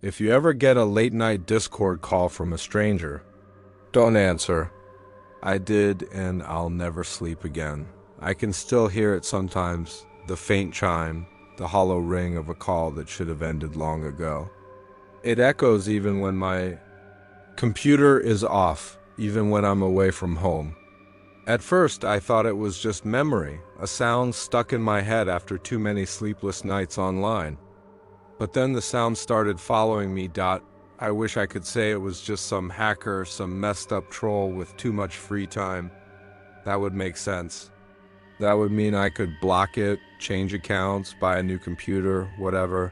If you ever get a late-night Discord call from a stranger, don't answer. I did, and I'll never sleep again. I can still hear it sometimes, the faint chime, the hollow ring of a call that should have ended long ago. It echoes even when my computer is off, even when I'm away from home. At first, I thought it was just memory, a sound stuck in my head after too many sleepless nights online. But then the sound started following me. I wish I could say it was just some hacker, some messed up troll with too much free time. That would make sense. That would mean I could block it, change accounts, buy a new computer, whatever.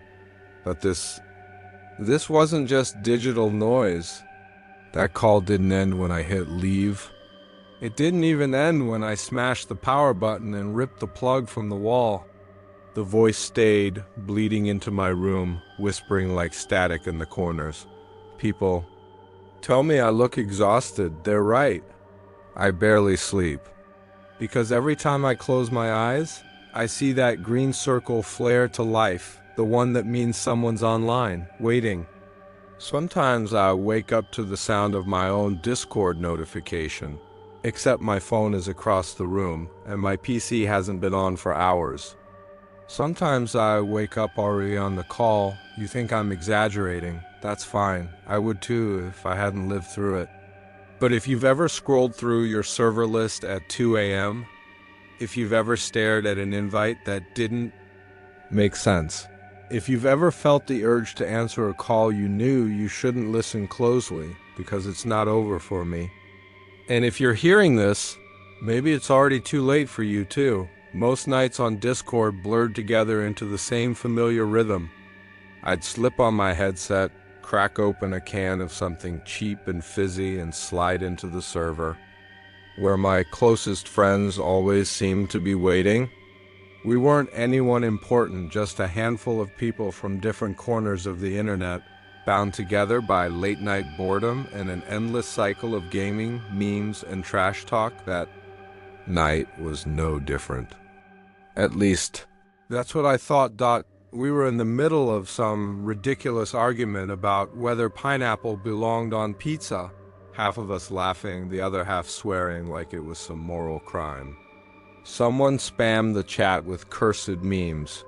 But this wasn't just digital noise. That call didn't end when I hit leave. It didn't even end when I smashed the power button and ripped the plug from the wall. The voice stayed, bleeding into my room, whispering like static in the corners. People tell me I look exhausted. They're right. I barely sleep. Because every time I close my eyes, I see that green circle flare to life, the one that means someone's online, waiting. Sometimes I wake up to the sound of my own Discord notification, except my phone is across the room and my PC hasn't been on for hours. Sometimes I wake up already on the call. You think I'm exaggerating. That's fine. I would too if I hadn't lived through it. But if you've ever scrolled through your server list at 2 a.m., if you've ever stared at an invite that didn't make sense, if you've ever felt the urge to answer a call you knew you shouldn't listen closely because it's not over for me, and if you're hearing this, maybe it's already too late for you too. Most nights on Discord blurred together into the same familiar rhythm. I'd slip on my headset, crack open a can of something cheap and fizzy and slide into the server, where my closest friends always seemed to be waiting. We weren't anyone important, just a handful of people from different corners of the internet, bound together by late-night boredom and an endless cycle of gaming, memes, and trash talk. That night was no different. At least, that's what I thought. We were in the middle of some ridiculous argument about whether pineapple belonged on pizza, half of us laughing, the other half swearing like it was some moral crime. Someone spammed the chat with cursed memes,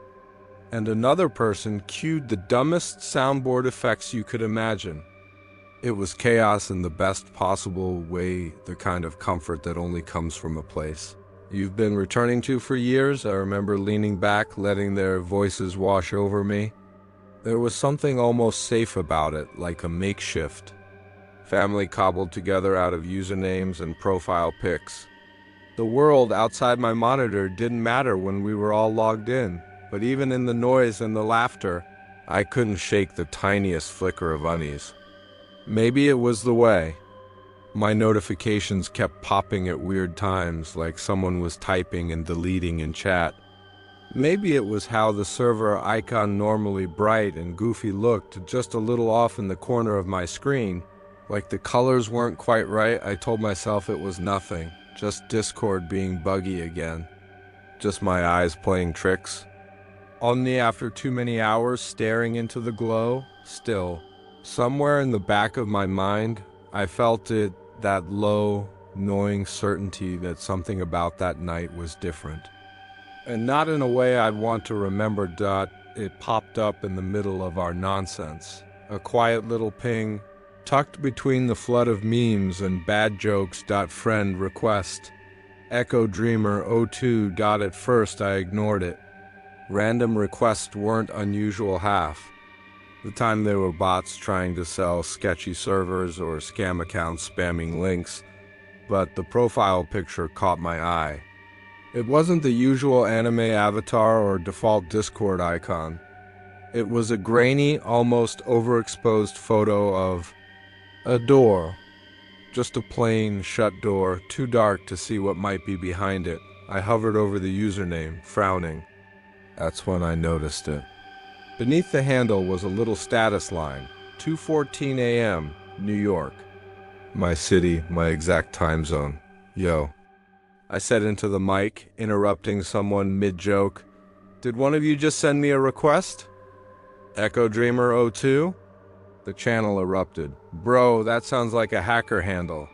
and another person cued the dumbest soundboard effects you could imagine. It was chaos in the best possible way, the kind of comfort that only comes from a place you've been returning to for years. I remember leaning back, letting their voices wash over me. There was something almost safe about it, like a makeshift family cobbled together out of usernames and profile pics. The world outside my monitor didn't matter when we were all logged in, but even in the noise and the laughter, I couldn't shake the tiniest flicker of unease. Maybe it was the way. My notifications kept popping at weird times, like someone was typing and deleting in chat. Maybe it was how the server icon, normally bright and goofy, looked just a little off in the corner of my screen. Like the colors weren't quite right. I told myself it was nothing, just Discord being buggy again. Just my eyes playing tricks. Only after too many hours staring into the glow, still, somewhere in the back of my mind, I felt it, that low, gnawing certainty that something about that night was different. And not in a way I'd want to remember. It popped up in the middle of our nonsense. A quiet little ping, tucked between the flood of memes and bad jokes. Friend request. Echo Dreamer 02. At first I ignored it. Random requests weren't unusual half the time. There were bots trying to sell sketchy servers or scam accounts spamming links, but the profile picture caught my eye. It wasn't the usual anime avatar or default Discord icon. It was a grainy, almost overexposed photo of a door. Just a plain, shut door, too dark to see what might be behind it. I hovered over the username, frowning. That's when I noticed it. Beneath the handle was a little status line, 2:14 a.m., New York. My city, my exact time zone. Yo. I said into the mic, interrupting someone mid-joke. Did one of you just send me a request? Echo Dreamer 02? The channel erupted. Bro, that sounds like a hacker handle.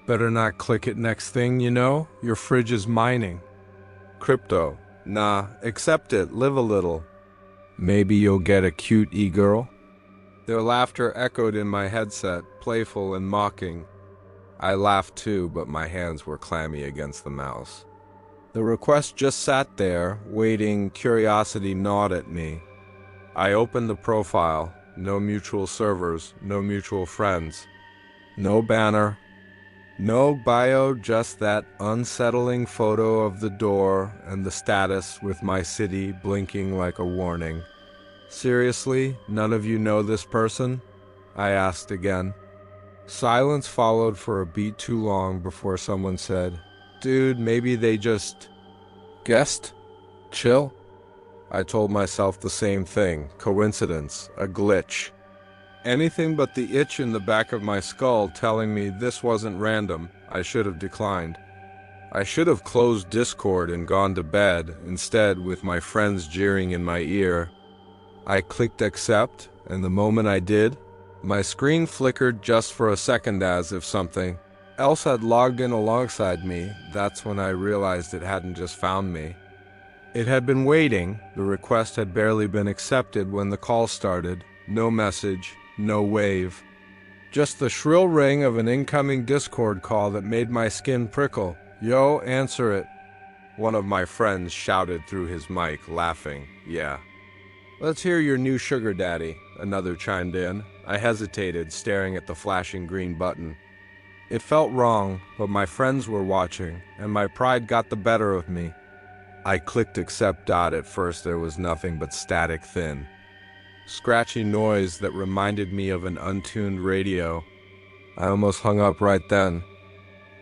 Better not click it next thing, you know? Your fridge is mining. Crypto. Nah, accept it, live a little. Maybe you'll get a cute e-girl? Their laughter echoed in my headset, playful and mocking. I laughed too, but my hands were clammy against the mouse. The request just sat there, waiting. Curiosity gnawed at me. I opened the profile. No mutual servers, no mutual friends. No banner. No bio, just that unsettling photo of the door and the status with my city blinking like a warning. Seriously, none of you know this person? I asked again. Silence followed for a beat too long before someone said, Dude, maybe they just guessed? Chill. I told myself the same thing. Coincidence, a glitch. Anything but the itch in the back of my skull telling me this wasn't random. I should have declined. I should have closed Discord and gone to bed, instead with my friends jeering in my ear. I clicked accept, and the moment I did, my screen flickered just for a second as if something else had logged in alongside me. That's when I realized it hadn't just found me. It had been waiting. The request had barely been accepted when the call started. No message, no wave. Just the shrill ring of an incoming Discord call that made my skin prickle. Yo, answer it. One of my friends shouted through his mic, laughing. Yeah. Let's hear your new sugar daddy, another chimed in. I hesitated, staring at the flashing green button. It felt wrong, but my friends were watching, and my pride got the better of me. I clicked accept. At first there was nothing but static thin. Scratchy noise that reminded me of an untuned radio. I almost hung up right then.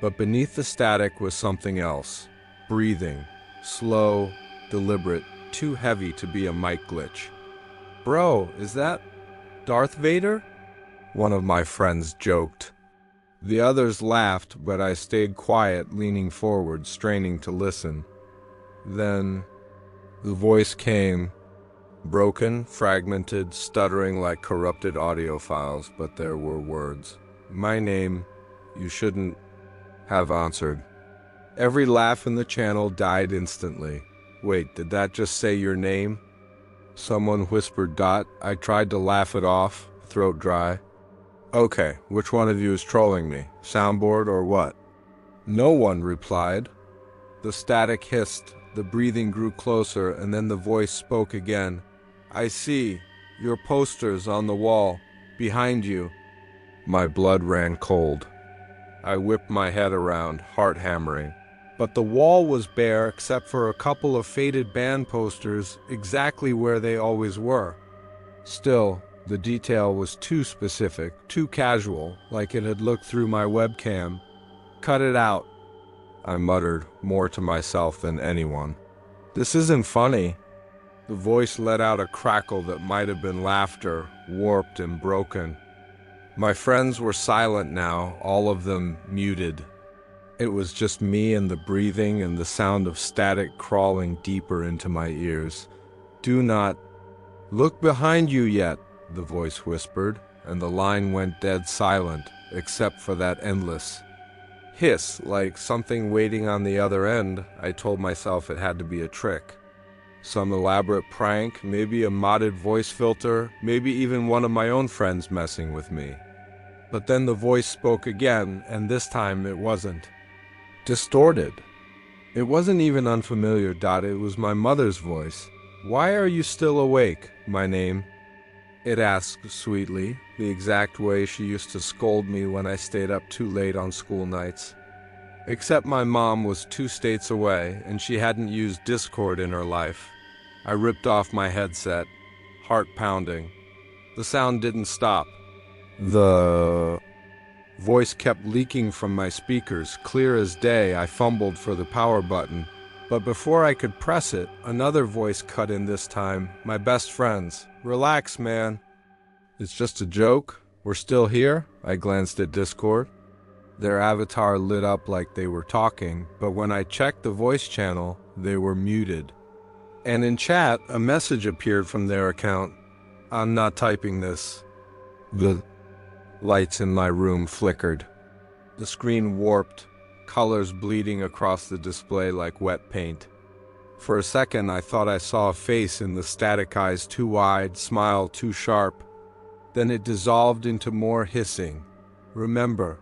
But beneath the static was something else. Breathing. Slow, deliberate, too heavy to be a mic glitch. Bro, is that Darth Vader? One of my friends joked. The others laughed, but I stayed quiet, leaning forward, straining to listen. Then the voice came, broken, fragmented, stuttering like corrupted audio files, but there were words. My name, you shouldn't have answered. Every laugh in the channel died instantly. Wait, did that just say your name? Someone whispered. I tried to laugh it off, throat dry. Okay, which one of you is trolling me? Soundboard or what? No one replied. The static hissed, the breathing grew closer, and then the voice spoke again. I see. Your posters on the wall. Behind you. My blood ran cold. I whipped my head around, heart hammering. But the wall was bare except for a couple of faded band posters exactly where they always were. Still, the detail was too specific, too casual, like it had looked through my webcam. Cut it out, I muttered, more to myself than anyone. This isn't funny. The voice let out a crackle that might have been laughter, warped and broken. My friends were silent now, all of them muted. It was just me and the breathing and the sound of static crawling deeper into my ears. Do not look behind you yet, the voice whispered, and the line went dead silent, except for that endless hiss, like something waiting on the other end. I told myself it had to be a trick. Some elaborate prank, maybe a modded voice filter, maybe even one of my own friends messing with me. But then the voice spoke again, and this time it wasn't distorted. It wasn't even unfamiliar. It was my mother's voice. Why are you still awake, my name? It asked sweetly, the exact way she used to scold me when I stayed up too late on school nights. Except my mom was 2 states away, and she hadn't used Discord in her life. I ripped off my headset, heart pounding. The sound didn't stop. The voice kept leaking from my speakers, clear as day. I fumbled for the power button. But before I could press it, another voice cut in this time. My best friends. Relax, man. It's just a joke. We're still here. I glanced at Discord. Their avatar lit up like they were talking, but when I checked the voice channel, they were muted. And in chat, a message appeared from their account. I'm not typing this. The lights in my room flickered. The screen warped, colors bleeding across the display like wet paint. For a second, I thought I saw a face in the static eyes too wide, smile too sharp. Then it dissolved into more hissing. "Remember,"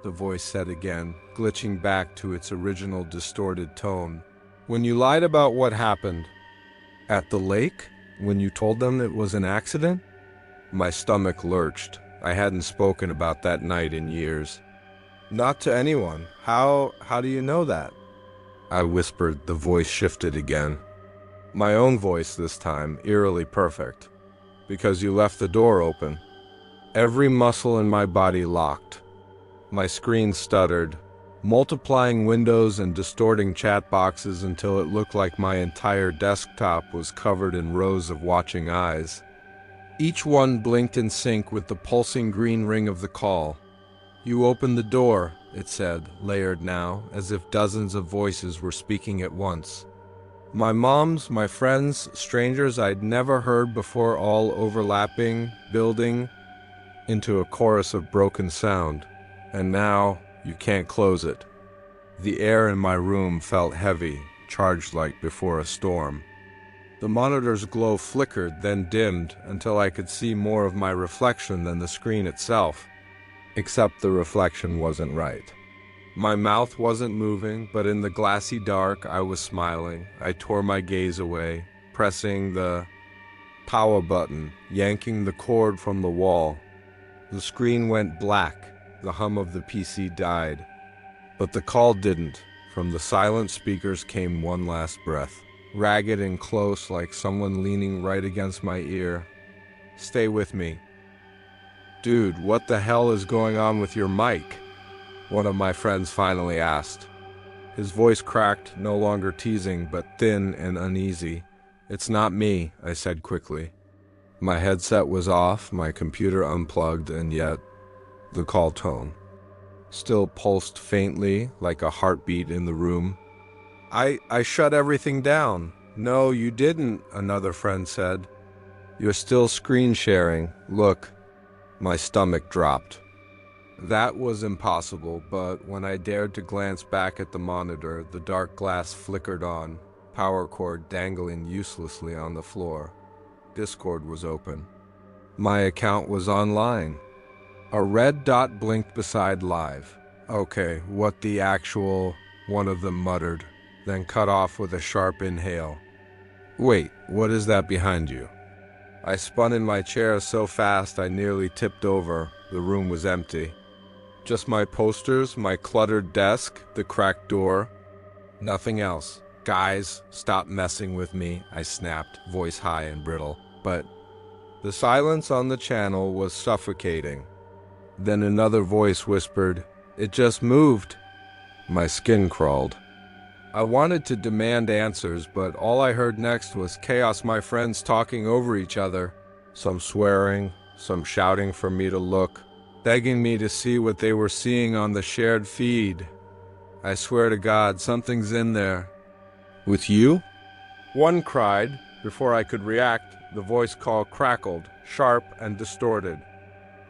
the voice said again, glitching back to its original distorted tone. "When you lied about what happened at the lake, when you told them it was an accident?" My stomach lurched. I hadn't spoken about that night in years. "Not to anyone. How do you know that?" I whispered. The voice shifted again. My own voice this time, eerily perfect. "Because you left the door open." Every muscle in my body locked. My screen stuttered, multiplying windows and distorting chat boxes until it looked like my entire desktop was covered in rows of watching eyes. Each one blinked in sync with the pulsing green ring of the call. "You opened the door," it said, layered now, as if dozens of voices were speaking at once. My mom's, my friends, strangers I'd never heard before, all overlapping, building into a chorus of broken sound. "And now, you can't close it." The air in my room felt heavy, charged like before a storm. The monitor's glow flickered, then dimmed, until I could see more of my reflection than the screen itself. Except the reflection wasn't right. My mouth wasn't moving, but in the glassy dark, I was smiling. I tore my gaze away, pressing the power button, yanking the cord from the wall. The screen went black. The hum of the PC died. But the call didn't. From the silent speakers came one last breath, ragged and close, like someone leaning right against my ear. "Stay with me." "Dude, what the hell is going on with your mic?" one of my friends finally asked. His voice cracked, no longer teasing, but thin and uneasy. "It's not me," I said quickly. My headset was off, my computer unplugged, and yet the call tone still pulsed faintly, like a heartbeat in the room. I shut everything down." "No, you didn't," another friend said. "You're still screen sharing. Look." My stomach dropped. That was impossible, but when I dared to glance back at the monitor, the dark glass flickered on, power cord dangling uselessly on the floor. Discord was open. My account was online. A red dot blinked beside live. "Okay, what the actual," one of them muttered, then cut off with a sharp inhale. "Wait, what is that behind you?" I spun in my chair so fast I nearly tipped over. The room was empty. Just my posters, my cluttered desk, the cracked door. Nothing else. "Guys, stop messing with me," I snapped, voice high and brittle. But the silence on the channel was suffocating. Then another voice whispered, "It just moved." My skin crawled. I wanted to demand answers, but all I heard next was chaos, my friends talking over each other, some swearing, some shouting for me to look, begging me to see what they were seeing on the shared feed. "I swear to God, something's in there." "With you?" one cried. Before I could react, the voice call crackled, sharp and distorted.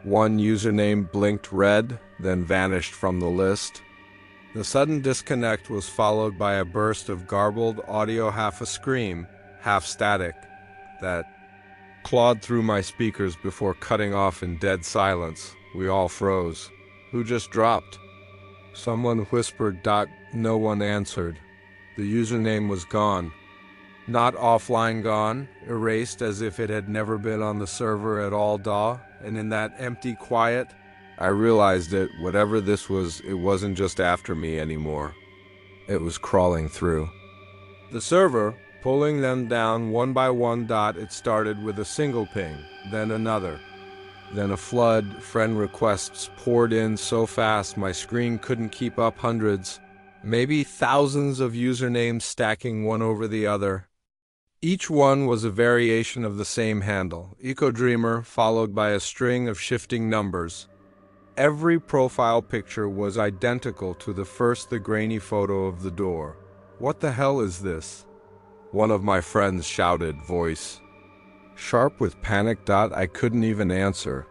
One username blinked red, then vanished from the list. The sudden disconnect was followed by a burst of garbled audio, half a scream, half static, that clawed through my speakers before cutting off in dead silence. We all froze. "Who just dropped?" Someone whispered. No one answered. The username was gone. Not offline gone, erased as if it had never been on the server at all, and in that empty quiet, I realized that whatever this was, it wasn't just after me anymore. It was crawling through the server, pulling them down one by one. It started with a single ping, then another. Then a flood. Friend requests poured in so fast my screen couldn't keep up. Hundreds, maybe thousands of usernames stacking one over the other. Each one was a variation of the same handle, EcoDreamer, followed by a string of shifting numbers. Every profile picture was identical to the first, the grainy photo of the door. "What the hell is this?" one of my friends shouted, voice sharp with panic. I couldn't even answer.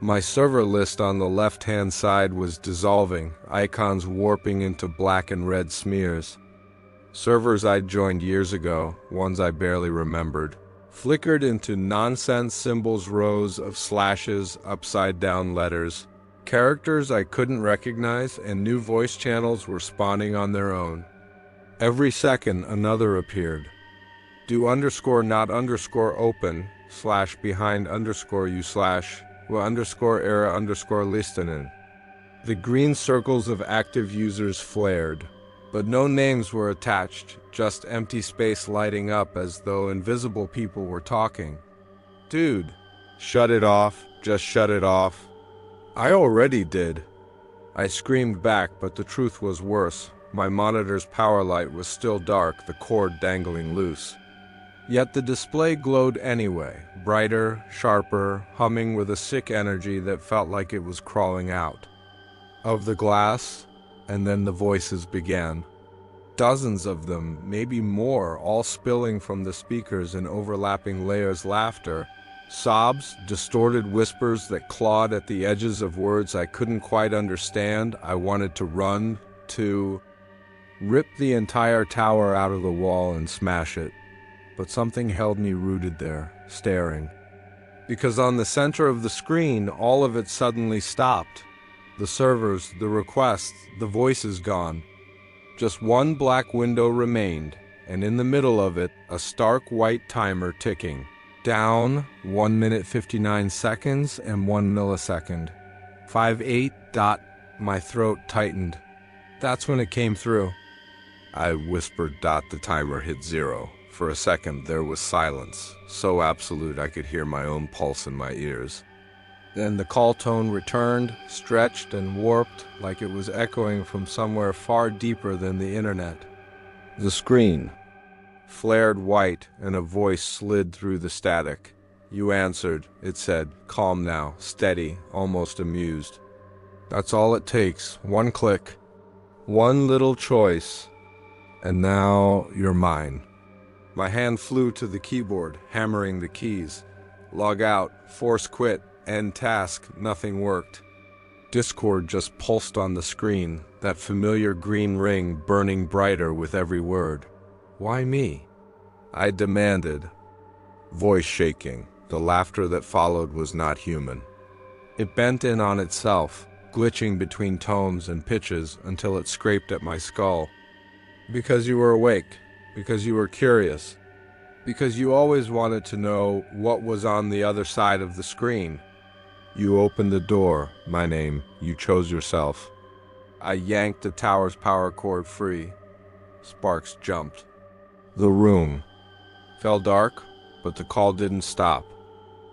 My server list on the left-hand side was dissolving, icons warping into black and red smears. Servers I'd joined years ago, ones I barely remembered, flickered into nonsense symbols, rows of slashes, upside-down letters, characters I couldn't recognize, and new voice channels were spawning on their own. Every second, another appeared. Do underscore not underscore open, slash behind underscore you slash underscore era underscore listening. The green circles of active users flared, but no names were attached, just empty space lighting up as though invisible people were talking. Dude, shut it off, just shut it off. I already did. I screamed back, but the truth was worse. My monitor's power light was still dark, the cord dangling loose. Yet the display glowed anyway, brighter, sharper, humming with a sick energy that felt like it was crawling out of the glass, and then the voices began. Dozens of them, maybe more, all spilling from the speakers in overlapping layers, laughter, sobs, distorted whispers that clawed at the edges of words I couldn't quite understand. I wanted to run, to rip the entire tower out of the wall and smash it. But something held me rooted there, staring. Because on the center of the screen, all of it suddenly stopped. The servers, the requests, the voices gone. Just one black window remained, and in the middle of it, a stark white timer ticking. Down, 1 minute 59 seconds and 1 millisecond. 58 dot. My throat tightened. That's when it came through. I whispered. The timer hit 0. For a second, there was silence, so absolute I could hear my own pulse in my ears. Then the call tone returned, stretched and warped, like it was echoing from somewhere far deeper than the internet. The screen flared white, and a voice slid through the static. You answered, it said, calm now, steady, almost amused. That's all it takes, one click, one little choice, and now you're mine. My hand flew to the keyboard, hammering the keys. Log out, force quit, end task, nothing worked. Discord just pulsed on the screen, that familiar green ring burning brighter with every word. Why me? I demanded. Voice shaking. The laughter that followed was not human. It bent in on itself, glitching between tones and pitches until it scraped at my skull. Because you were awake. Because you were curious. Because you always wanted to know what was on the other side of the screen. You opened the door, my name. You chose yourself. I yanked the tower's power cord free. Sparks jumped. The room fell dark, but the call didn't stop.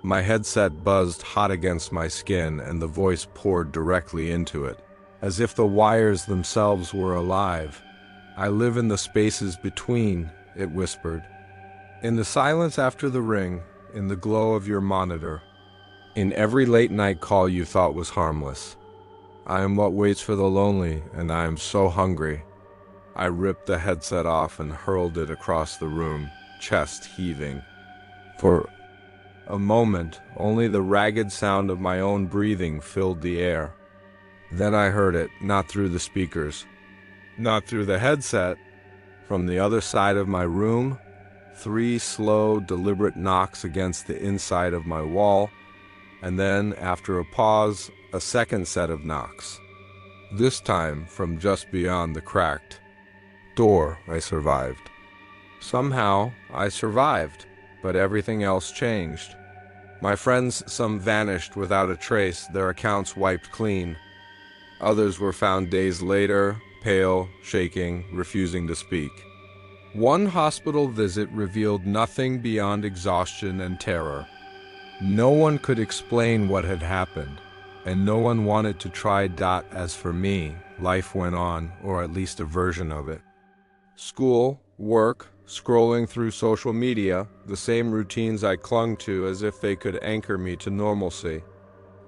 My headset buzzed hot against my skin, and the voice poured directly into it, as if the wires themselves were alive. I live in the spaces between, it whispered. In the silence after the ring, in the glow of your monitor, in every late-night call you thought was harmless. I am what waits for the lonely, and I am so hungry. I ripped the headset off and hurled it across the room, chest heaving. For a moment, only the ragged sound of my own breathing filled the air. Then I heard it, not through the speakers, not through the headset. From the other side of my room, 3 slow, deliberate knocks against the inside of my wall, and then, after a pause, a second set of knocks. This time from just beyond the cracked door. I survived. Somehow, I survived, but everything else changed. My friends, some vanished without a trace, their accounts wiped clean. Others were found days later, pale, shaking, refusing to speak. One hospital visit revealed nothing beyond exhaustion and terror. No one could explain what had happened, and no one wanted to try. As for me, life went on, or at least a version of it. School, work, scrolling through social media, the same routines I clung to as if they could anchor me to normalcy.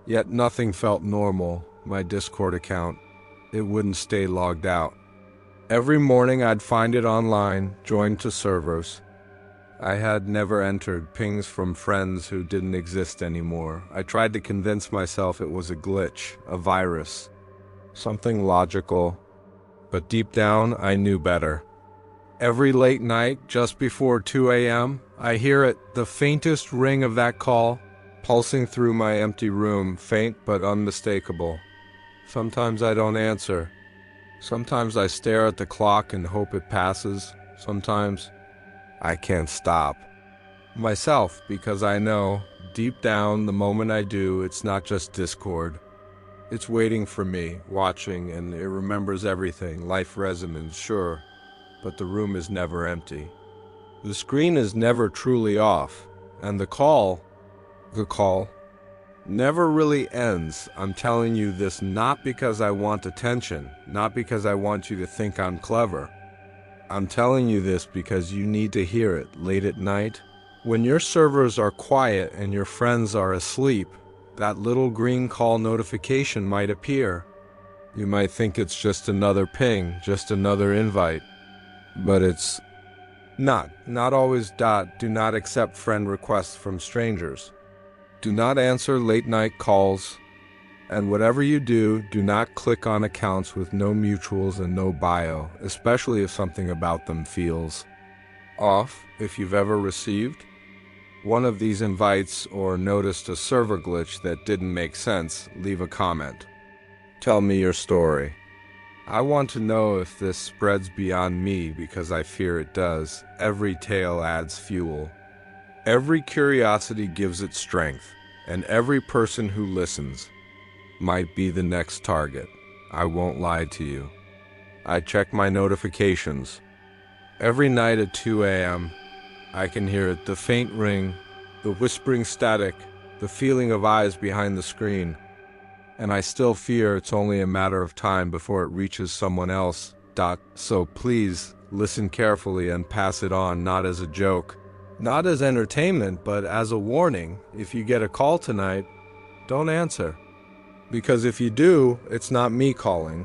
Yet nothing felt normal. My Discord account, it wouldn't stay logged out. Every morning I'd find it online, joined to servers. I had never entered pings from friends who didn't exist anymore. I tried to convince myself it was a glitch, a virus, something logical, but deep down I knew better. Every late night, just before 2 a.m., I hear it, the faintest ring of that call, pulsing through my empty room, faint but unmistakable. Sometimes I don't answer. Sometimes I stare at the clock and hope it passes. Sometimes I can't stop myself because I know, deep down, the moment I do, it's not just discord. It's waiting for me, watching, and it remembers everything. Life resonance, sure, but the room is never empty. The screen is never truly off, and the call never really ends. I'm telling you this not because I want attention, not because I want you to think I'm clever. I'm telling you this because you need to hear it late at night. When your servers are quiet and your friends are asleep, that little green call notification might appear. You might think it's just another ping, just another invite. But it's not. Not always. Do not accept friend requests from strangers. Do not answer late night calls. And whatever you do, do not click on accounts with no mutuals and no bio, especially if something about them feels off. If you've ever received one of these invites or noticed a server glitch that didn't make sense, leave a comment. Tell me your story. I want to know if this spreads beyond me because I fear it does. Every tale adds fuel. Every curiosity gives it strength, and every person who listens might be the next target. I won't lie to you. I check my notifications. Every night at 2 a.m., I can hear it, the faint ring, the whispering static, the feeling of eyes behind the screen. And I still fear it's only a matter of time before it reaches someone else. So please, listen carefully and pass it on, not as a joke, not as entertainment, but as a warning. If you get a call tonight, don't answer. Because if you do, it's not me calling.